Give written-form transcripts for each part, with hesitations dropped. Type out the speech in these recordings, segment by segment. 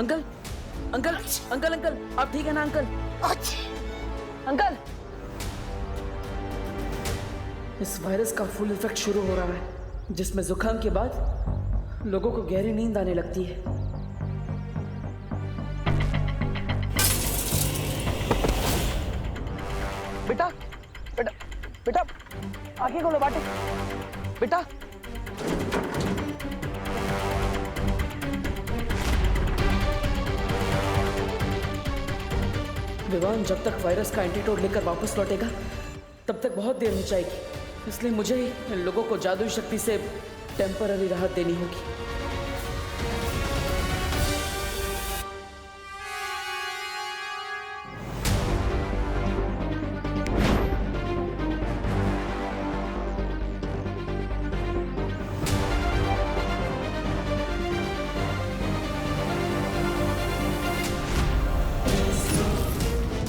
Uncle uncle uncle uncle, आप ठीक है ना अंकल? अंकल, इस वायरस का फुल इफेक्ट शुरू हो रहा है, जिसमें जुकाम के बाद लोगों को गहरी नींद आने लगती है। बेटा बेटा बेटा, आंखें खोलो बाटे। बेटा विवान जब तक वायरस का एंटीडोट लेकर वापस लौटेगा तब तक बहुत देर हो जाएगी, इसलिए मुझे ही इन लोगों को जादुई शक्ति से टेम्पररी राहत देनी होगी।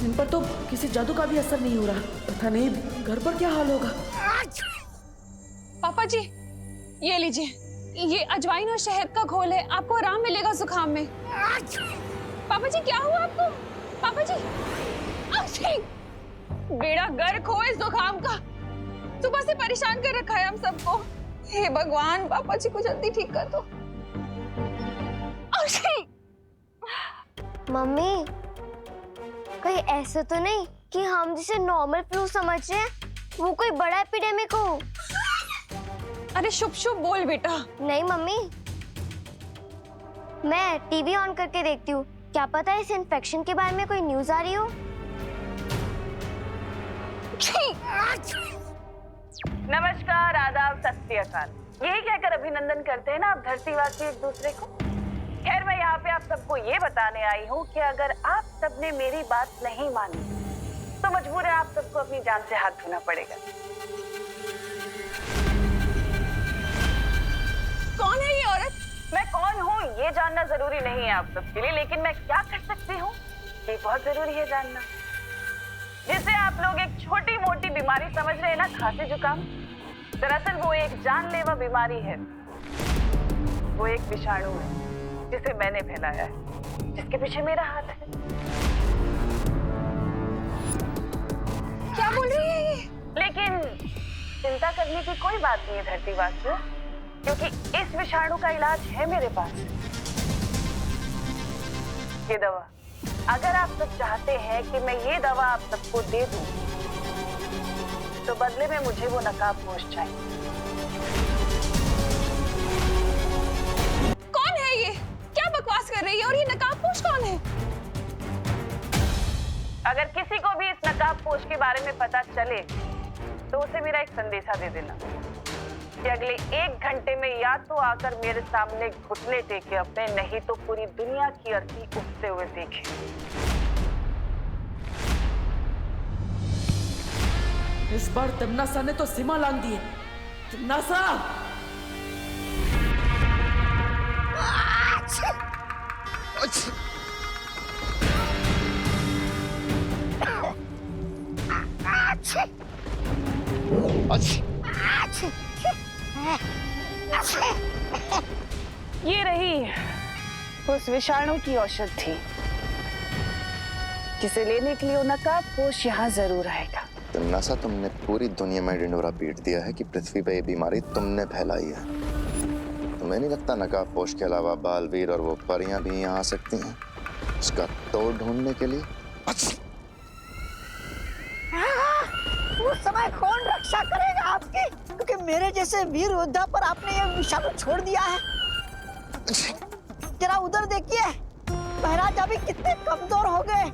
इन पर तो किसी जादू का भी असर नहीं हो रहा। पता नहीं घर पर क्या हाल होगा। पापा जी, ये लीजिए, ये अजवाइन और शहद का घोल है, आपको आराम मिलेगा जुकाम में। पापा जी क्या हुआ आपको? पापा जी, बेड़ा गर्क हो इस जुकाम का, सुबह से परेशान कर रखा है हम सबको। हे भगवान, पापा जी को जल्दी ठीक कर दो। मम्मी, कहीं ऐसा तो नहीं कि हम जिसे नॉर्मल फ्लू समझ रहे हैं वो कोई बड़ा एपिडेमिक हो? अरे शुभ शुभ बोल बेटा। नहीं मम्मी, मैं टीवी ऑन करके देखती हूँ, क्या पता इस इन्फेक्शन के बारे में कोई न्यूज आ रही हो। नमस्कार, आदाब, सत श्री अकाल, यही कहकर अभिनंदन करते हैं ना आप धरतीवासी एक दूसरे को। खैर, मैं यहाँ पे आप सबको ये बताने आई हूँ कि अगर आप सबने मेरी बात नहीं मानी तो मजबूर है आप सबको अपनी जान से हाथ धोना पड़ेगा। कौन है ये औरत? मैं कौन हूँ ये जानना जरूरी नहीं है आप सबके लिए, लेकिन मैं क्या कर सकती हूँ ये बहुत जरूरी है जानना। जिसे आप लोग एक छोटी मोटी बीमारी समझ रहे हैं ना, खांसी जुकाम, दरअसल वो एक जानलेवा बीमारी है। वो एक विषाणु है जिसे मैंने फैलाया है, जिसके पीछे मेरा हाथ है। क्या बोल रही है ये? लेकिन चिंता करने की कोई बात नहीं है धरतीवासियों, क्योंकि इस विषाणु का इलाज है मेरे पास। ये दवा, अगर आप सब चाहते हैं कि मैं ये दवा आप सबको दे दूं, तो बदले में मुझे वो नकाबपोश चाहिए। कौन है ये? क्या बकवास कर रही है? और ये नकाबपोश कौन है? अगर किसी को भी इस नकाबपोश के बारे में पता चले तो उसे मेरा एक संदेशा दे देना कि अगले 1 घंटे में या तो आकर मेरे सामने घुटने टेके अपने, नहीं तो पूरी दुनिया की अर्थी उठते हुए देखे। इस बार तिम्नासा ने तो सीमा लांघ दी है। तिम्नासा! ये रही उस विषाणु की औषधि, जिसे लेने के लिए वो नकाबपोश यहाँ जरूर आएगा। तिम्नासा, तुमने पूरी दुनिया में ढिंढोरा पीट दिया है कि पृथ्वी पे ये बीमारी तुमने फैलाई है। तुम्हें नहीं लगता नकाबपोश के अलावा बालवीर और वो परियां भी यहाँ आ सकती हैं उसका तोड़ ढूंढने के लिए? उस समय कौन रक्षा करेगा आपकी? क्योंकि मेरे जैसे वीर योद्धा पर आपने ये विषाणु छोड़ दिया है। जरा उधर देखिए, महाराज अभी कितने कमजोर हो गए।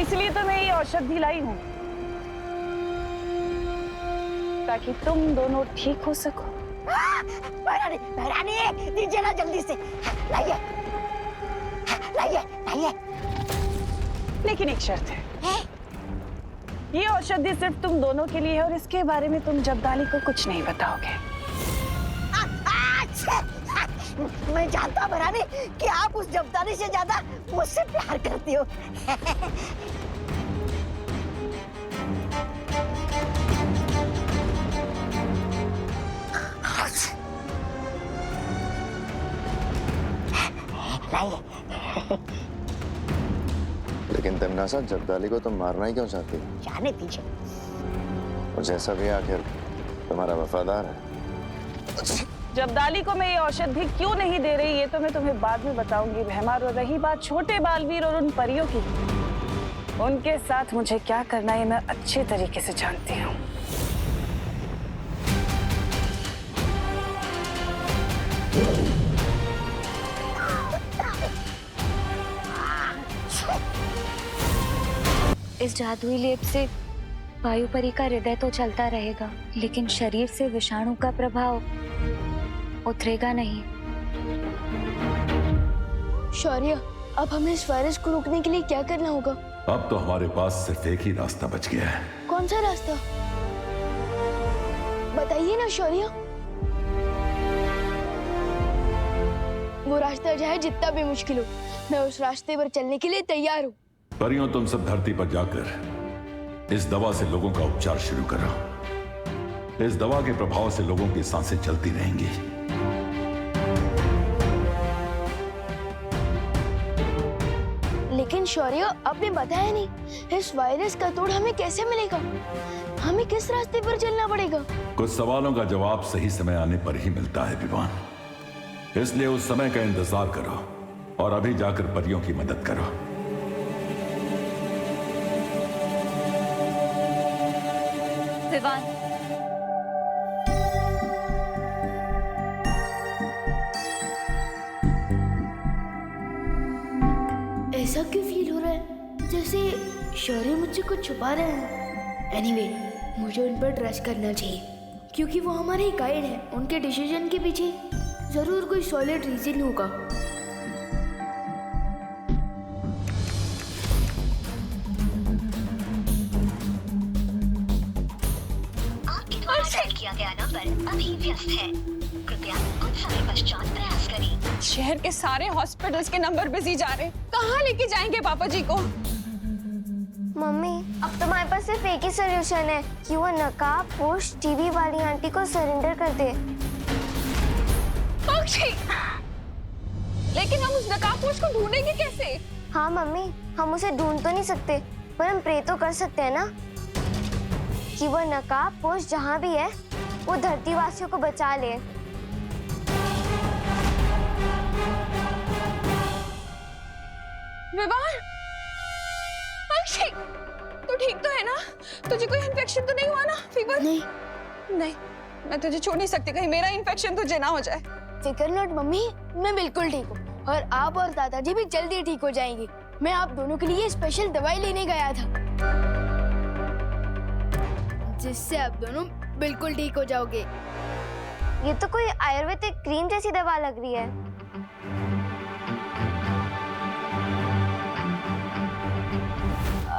इसलिए तो मैं ये औषधि लाई हूँ, ताकि तुम दोनों ठीक हो सको। महारानी, महारानी, दीजिए ना जल्दी से, लाइए, लाइए, लाइए। लेकिन एक शर्त है, ये औषधि सिर्फ तुम दोनों के लिए है और इसके बारे में तुम जब्दाली को कुछ नहीं बताओगे। मैं जानता हूँ महारानी कि आप उस जब्दारी से ज्यादा मुझसे प्यार करती हो। लाइए। लेकिन तमन्नासा, जब्दाली को तुम मारना ही क्यों चाहती हो? जाने दीजिए। और जैसा भी आखिर तुम्हारा वफादार है। जब्दाली को मैं ये औषध भी क्यों नहीं दे रही, ये तो मैं तुम्हें बाद में बताऊंगी रहमा। और रही बात छोटे बालवीर और उन परियों की, उनके साथ मुझे क्या करना है मैं अच्छे तरीके से जानती हूँ। इस जादुई लेप से वायुपरी का हृदय तो चलता रहेगा, लेकिन शरीर से विषाणु का प्रभाव उतरेगा नहीं। शौर्य, अब हमें इस वायरस को रोकने के लिए क्या करना होगा? अब तो हमारे पास सिर्फ एक ही रास्ता बच गया है। कौन सा रास्ता? बताइए ना शौर्य। वो रास्ता चाहे जितना भी मुश्किल हो, मैं उस रास्ते पर चलने के लिए तैयार हूँ। परियों, तुम सब धरती पर जाकर इस दवा से लोगों का उपचार शुरू करो। इस दवा के प्रभाव से लोगों की सांसें चलती रहेंगी। लेकिन शौर्य, आपने बताया नहीं, इस वायरस का तोड़ हमें कैसे मिलेगा? हमें किस रास्ते पर चलना पड़ेगा? कुछ सवालों का जवाब सही समय आने पर ही मिलता है विवान, इसलिए उस समय का इंतजार करो और अभी जाकर परियों की मदद करो। विवान, ऐसा क्यों फील हो रहा है जैसे शौर्य मुझसे कुछ छुपा रहे हैं? एनीवे, मुझे उन पर ट्रस्ट करना चाहिए क्योंकि वो हमारे गाइड हैं। उनके डिसीजन के पीछे जरूर कोई सॉलिड रीजन होगा। आपके द्वारा डायल किया गया नंबर अभी व्यस्त है, कृपया कुछ समय पश्चात प्रयास करें। शहर के सारे हॉस्पिटल्स के नंबर बिजी जा रहे, कहाँ लेके जाएंगे पापा जी को? मम्मी, अब तुम्हारे पास सिर्फ एक ही सोल्यूशन है कि वो नकाब पोश टीवी वाली आंटी को सरेंडर कर दे। पक्षी, लेकिन हम उस नकाबपोश को ढूंढेंगे कैसे? हाँ मम्मी, हम उसे ढूंढ तो नहीं सकते, पर हम प्रे तो कर सकते हैं ना कि वो नकाब पोश जहाँ भी है वो धरती वासियों को बचा ले। विवान, पक्षी, तू ठीक तो है ना? तुझे कोई इन्फेक्शन तो नहीं हुआ ना? फीवर? नहीं नहीं, मैं तुझे छोड़ नहीं सकती, कहीं मेरा इन्फेक्शन तुझे ना हो जाए। फिकर नॉट मम्मी, मैं बिल्कुल ठीक हूँ और आप और दादाजी भी जल्दी ठीक हो जाएंगे। मैं आप दोनों के लिए स्पेशल दवाई लेने गया था जिससे आप दोनों बिल्कुल ठीक हो जाओगे। ये तो कोई आयुर्वेदिक क्रीम जैसी दवा लग रही है।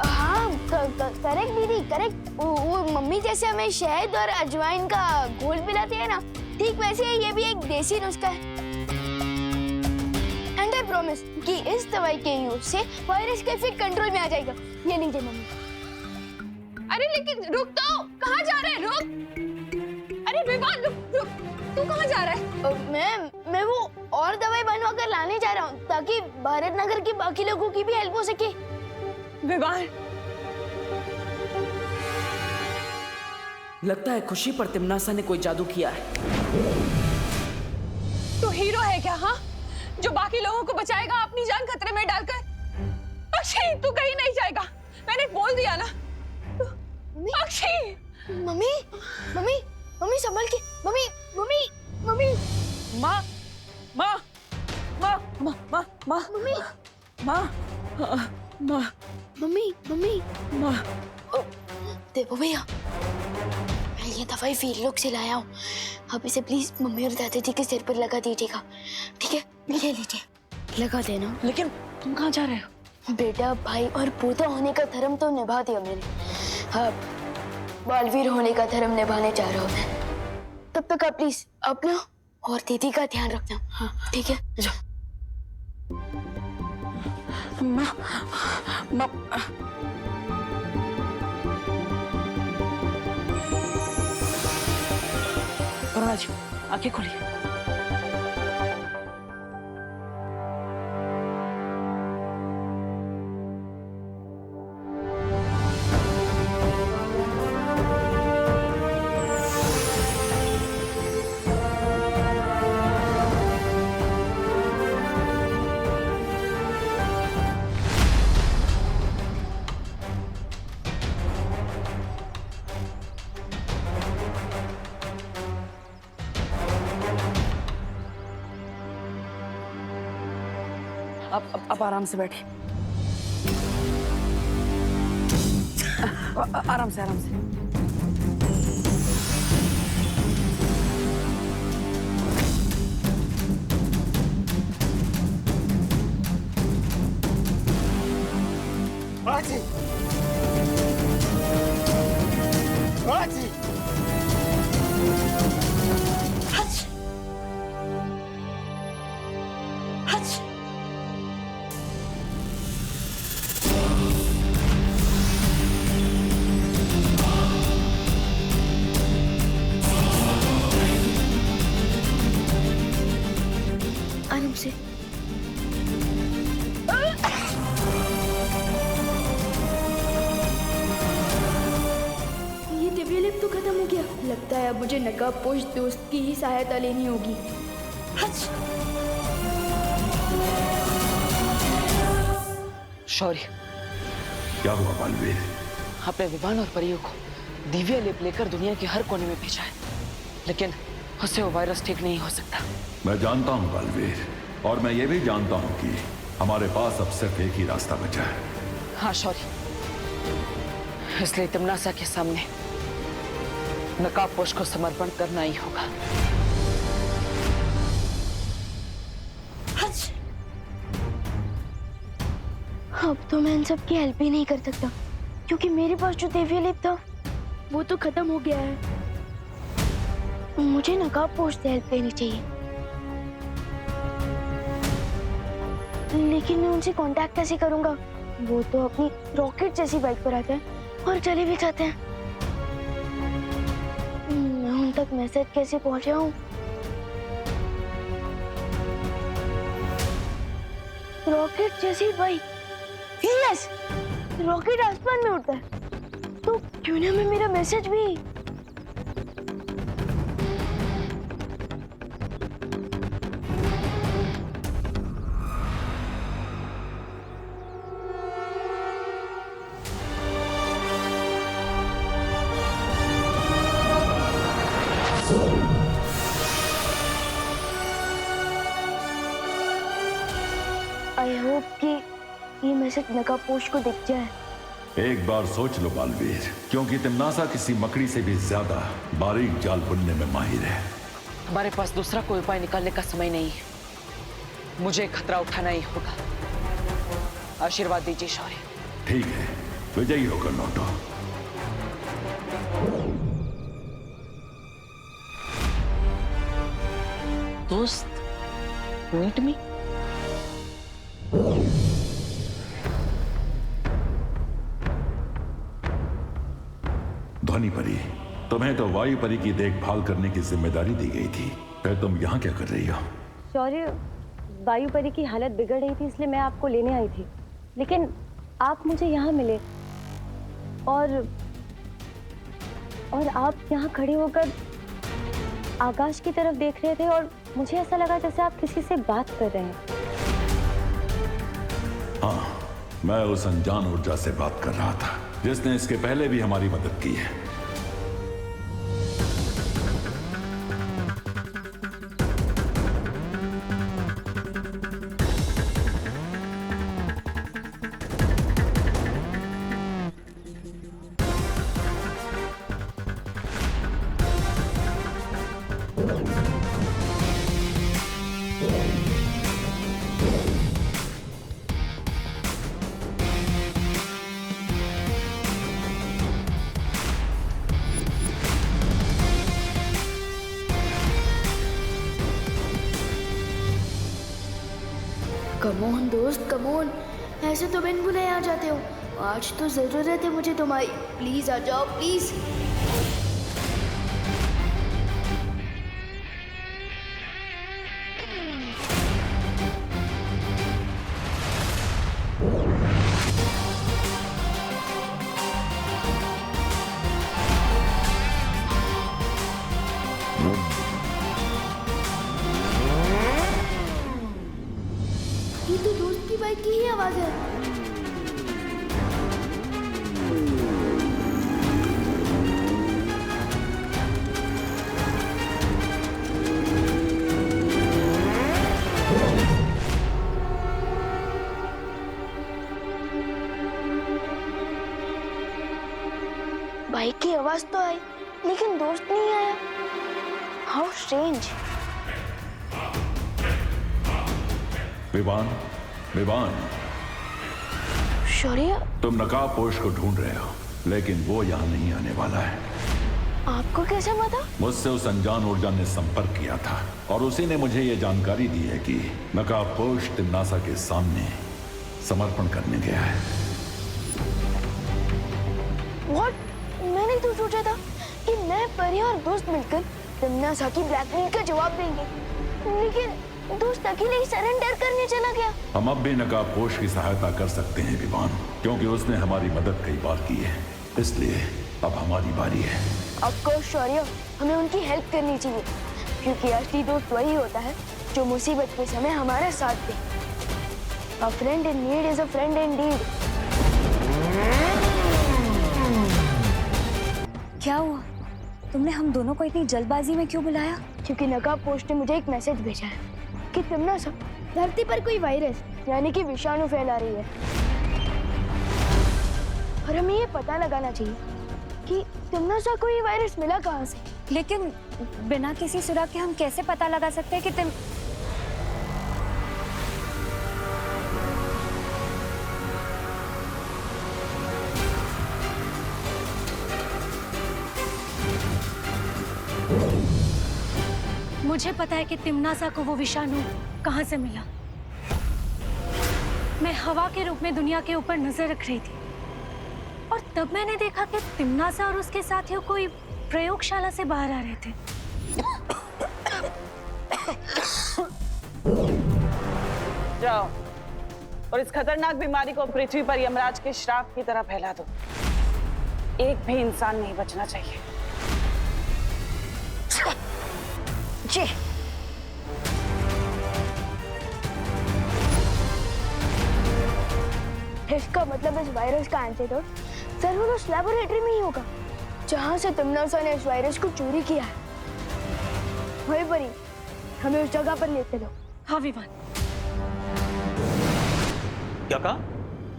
हाँ करेक्ट दीदी, करेक्ट। वो मम्मी जैसे हमें शहद और अजवाइन का घोल पिलाती है ना, ठीक वैसे ही ये भी एक देसी नुस्खा है। एंड आई प्रॉमिस कि इस दवाई के यूज से वायरस का इफेक्ट कंट्रोल में आ जाएगा। ये लीजिए मम्मी। अरे लेकिन रुक तो, कहाँ जा रहे हैं? रुक! अरे विवान, रुक! तू कहाँ जा रहा है? मैं वो और दवाई बनवा कर लाने जा रहा हूँ ताकि भारत नगर के बाकी लोगों की भी हेल्प हो सके। विवान, लगता है खुशी पर तिमनासा ने कोई जादू किया है। तू हीरो है क्या? हाँ, जो बाकी लोगों को बचाएगा अपनी जान खतरे में डालकर? पक्षी, तू कहीं नहीं जाएगा, मैंने बोल दिया ना। पक्षी! मम्मी मम्मी मम्मी संभल के। मम्मी मम्मी मम्मी माँ माँ माँ माँ माँ माँ मम्मी माँ माँ मम्मी मम्मी माँ। देखो भैया, मैं ये दवाई फील्ड लोग से लाया हूँ। आप इसे प्लीज मम्मी और दादाजी के सिर पर लगा दीजिएगा, ठीक है? ले लीजिए, लगा देना। लेकिन तुम कहाँ जा रहे हो? बेटा, भाई और पोता होने का धर्म तो निभा दिया मैंने, अब बालवीर होने का धर्म निभाने जा रहा हूँ मैं। तब तक आप प्लीज अपना और दीदी का ध्यान रखना। हाँ ठीक है, जाओ। माँ माँ करुणा जी, आंखें खोलिए। आप आराम से बैठे। आराम से आराम से। बाजी बाजी हच हच आराम से। ये दिव्य लिप तो खत्म हो गया। लगता है अब मुझे नकाबपोश दोस्त की ही सहायता लेनी होगी। हच शौर्य, क्या हुआ बालवीर? आपने विमान और परियों को दिव्य लिप लेकर दुनिया के हर कोने में भेजा है, लेकिन उससे वो वायरस ठीक नहीं हो सकता। मैं जानता हूं बालवीर, और मैं ये भी जानता हूं कि हमारे पास अब सिर्फ एक ही रास्ता बचा है। हाँ शौर्य, इसलिए तिमनासा के सामने नकाबपोश को समर्पण करना ही होगा। हच अब तो मैं इन सब की हेल्प ही नहीं कर सकता, क्योंकि मेरे पास जो दिव्य लिप था वो तो खत्म हो गया है। मुझे नकाबपोश से हेल्प लेनी चाहिए, लेकिन मैं उनसे कांटेक्ट कैसे करूंगा? वो तो अपनी रॉकेट जैसी बाइक पर आते हैं और चले भी जाते हैं। मैं उन तक मैसेज कैसे पहुंचाऊं? रॉकेट जैसी बाइक? यस, रॉकेट आसमान में उड़ता है, तो क्यों ना मैं मेरा मैसेज भी। आई होप कि ये मैसेज नकाबपोश को दिख जाए। एक बार सोच लो बालवीर, क्योंकि तिमनासा किसी मकड़ी से भी ज्यादा बारीक जाल बुनने में माहिर है। हमारे पास दूसरा कोई उपाय निकालने का समय नहीं है। मुझे खतरा उठाना ही होगा। आशीर्वाद दीजिए शौर्य। ठीक है, विजयी होकर लौटो। दोस्त, मीट मी। ध्वनि परी, तुम्हें तो वायु परी की देखभाल करने की जिम्मेदारी दी गई थी, फिर तुम यहाँ क्या कर रही हो? शौर्य, वायु परी की हालत बिगड़ रही थी, इसलिए मैं आपको लेने आई थी, लेकिन आप मुझे यहाँ मिले और आप यहाँ खड़े होकर आकाश की तरफ देख रहे थे और मुझे ऐसा लगा जैसे आप किसी से बात कर रहे हैं। हाँ, मैं उस अनजान ऊर्जा से बात कर रहा था जिसने इसके पहले भी हमारी मदद की है। कमोन दोस्त, कमोन, ऐसे तो बिन बुलाए आ जाते हो। आज तो जरूरत है मुझे तुम्हारी। प्लीज आ जाओ, प्लीज। ये तो दोस्त की बाइक की ही आवाज है। बाइक की आवाज तो आई लेकिन दोस्त नहीं आया। How strange. विवान, विवान, शौर्य, तुम नकाबपोश को ढूंढ रहे हो, लेकिन वो यहाँ नहीं आने वाला है। आपको कैसे पता? मुझसे उस अनजान ऊर्जा ने संपर्क किया था और उसी ने मुझे ये जानकारी दी है कि नकाबपोश तिम्नासा के सामने समर्पण करने गया है। What? मैंने तो सोचा था कि मैं, परी और दोस्त मिलकर तिम्नासा की ब्लैकमेल का जवाब देंगे, लेकिन दोस्त अकेले ही सरेंडर करने चला गया। हम अब भी नकाबपोश की सहायता कर सकते हैं विवान, क्योंकि उसने हमारी मदद कई बार की है, इसलिए अब हमारी बारी है। ऑफ कोर्स शौर्य, हमें उनकी हेल्प करनी चाहिए, क्योंकि असली दोस्त वही होता है जो मुसीबत के समय हमारा साथ दे। A friend in need is a friend indeed. क्या हुआ? तुमने हम दोनों को इतनी जल्दबाजी में क्यों बुलाया? क्योंकि नकाबपोश ने मुझे एक मैसेज भेजा है कि तिम्नासा धरती पर कोई वायरस यानी कि विषाणु फैला रही है, और हमें ये पता लगाना चाहिए कि तिम्नासा को ये वायरस मिला कहाँ से। लेकिन बिना किसी सुराग के हम कैसे पता लगा सकते हैं कि मुझे पता है कि तिम्नासा को वो विषाणु कहाँ से मिला। मैं हवा के रूप में दुनिया के ऊपर नजर रख रही थी और तब मैंने देखा कि तिम्नासा और उसके साथियों कोई प्रयोगशाला से बाहर आ रहे थे। जाओ और इस खतरनाक बीमारी को पृथ्वी पर यमराज के श्राप की तरह फैला दो। एक भी इंसान नहीं बचना चाहिए। जी। इसका मतलब इस वायरस का एंटीडोट जरूर उस लैबोरेटरी में ही होगा जहां से तिम्नासा ने इस वायरस को चोरी किया है। वही परी, हमें उस जगह पर लेते लो। हाँ विवान। क्या कहा?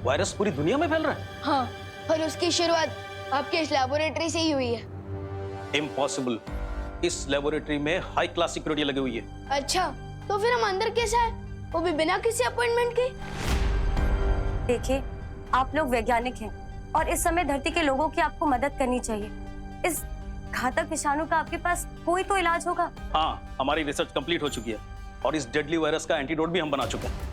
वायरस पूरी दुनिया में फैल रहा है? हाँ, और उसकी शुरुआत आपके इस लैबोरेटरी से ही हुई है। इम्पॉसिबल। इस लैबोरेटरी में हाई क्लास सिक्योरिटी लगी हुई है। अच्छा, तो फिर हम अंदर कैसे आए, वो भी बिना किसी अपॉइंटमेंट के? देखिए, आप लोग वैज्ञानिक हैं और इस समय धरती के लोगों की आपको मदद करनी चाहिए। इस घातक विषाणु का आपके पास कोई तो इलाज होगा। हाँ, हमारी रिसर्च कंप्लीट हो चुकी है और इस डेडली वायरस का एंटीडोट भी हम बना चुके हैं।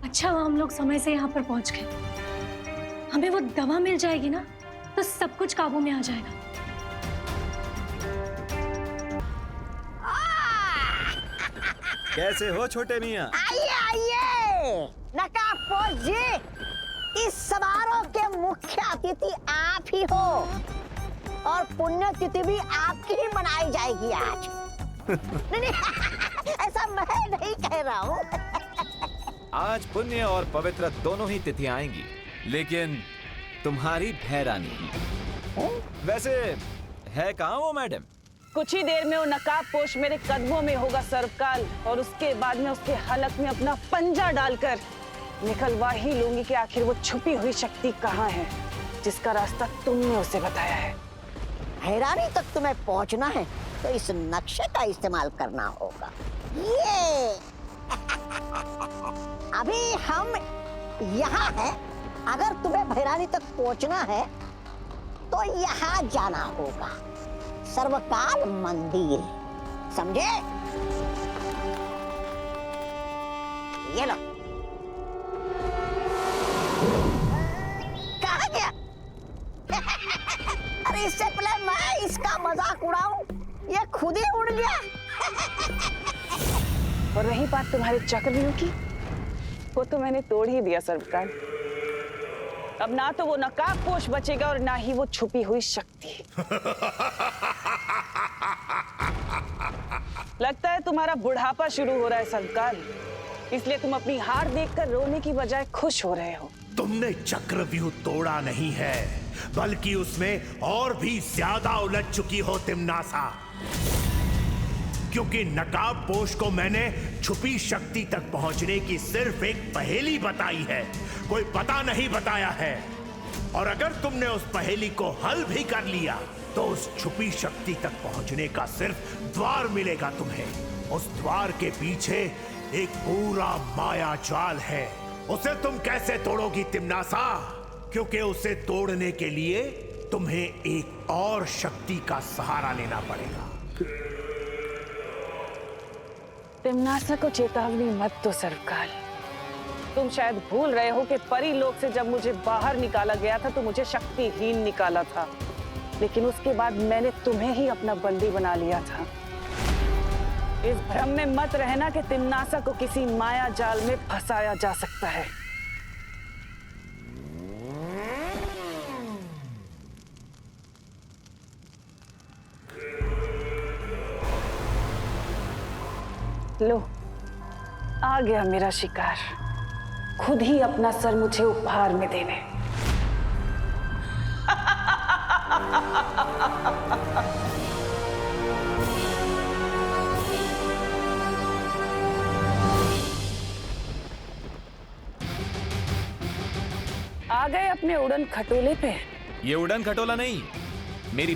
अच्छा हुआ हम लोग समय से यहाँ पर पहुंच गए। हमें वो दवा मिल जाएगी ना, तो सब कुछ काबू में आ जाएगा। कैसे हो छोटे मियां? आइए आइए नकाबपोश जी, इस समारोह के मुख्य अतिथि आप ही हो और पुण्यतिथि भी आपकी ही मनाई जाएगी आज। नहीं, ऐसा मैं नहीं कह रहा हूँ। आज पुण्य और पवित्र दोनों ही तिथियां आएंगी, लेकिन तुम्हारी भैरानी वैसे है कहाँ वो मैडम? कुछ ही देर में वो नकाबपोश मेरे कदमों में होगा सर्वकाल, और उसके बाद में उसके हलक में अपना पंजा डालकर निकलवा ही लूंगी कि आखिर वो छुपी हुई शक्ति कहाँ है जिसका रास्ता तुमने उसे बताया है। हैरानी तक तुम्हें पहुंचना है तो इस नक्शे का इस्तेमाल करना होगा। ये अभी हम यहाँ हैं। अगर तुम्हें भैरानी तक पहुंचना है तो यहाँ जाना होगा, सर्वकाल मंदिर, समझे? ये लो। कहाँ गया? अरे इससे पहले मैं इसका मजाक उड़ाऊं, ये खुद ही उड़ गया। और रही बात तुम्हारे चक्रव्यूह की, वो तो मैंने तोड़ ही दिया सर्वकाल। अब ना तो वो नकाबपोश बचेगा और ना ही वो छुपी हुई शक्ति। लगता है तुम्हारा बुढ़ापा शुरू हो रहा है सर्वकाल, इसलिए तुम अपनी हार देखकर रोने की बजाय खुश हो रहे हो। तुमने चक्रव्यूह तोड़ा नहीं है, बल्कि उसमें और भी ज्यादा उलझ चुकी हो तिम्नासा। क्योंकि नकाबपोश को मैंने छुपी शक्ति तक पहुंचने की सिर्फ एक पहेली बताई है, कोई पता नहीं बताया है। और अगर तुमने उस पहेली को हल भी कर लिया तो उस छुपी शक्ति तक पहुंचने का सिर्फ द्वार मिलेगा तुम्हें। उस द्वार के पीछे एक पूरा माया जाल है। उसे तुम कैसे तोड़ोगी तिम्नासा? क्योंकि उसे तोड़ने के लिए तुम्हें एक और शक्ति का सहारा लेना पड़ेगा। तिम्नासा को चेतावनी मत दो सर्वकाल। तुम शायद भूल रहे हो कि परी लोक से जब मुझे बाहर निकाला गया था तो मुझे शक्तिहीन निकाला था, लेकिन उसके बाद मैंने तुम्हें ही अपना बंदी बना लिया था। इस भ्रम में मत रहना कि तिम्नासा को किसी माया जाल में फंसाया जा सकता है। लो, आ गया मेरा शिकार, खुद ही अपना सर मुझे उपहार में देने। आ गए अपने उड़न खटोले पे। ये उड़न खटोला नहीं, मेरी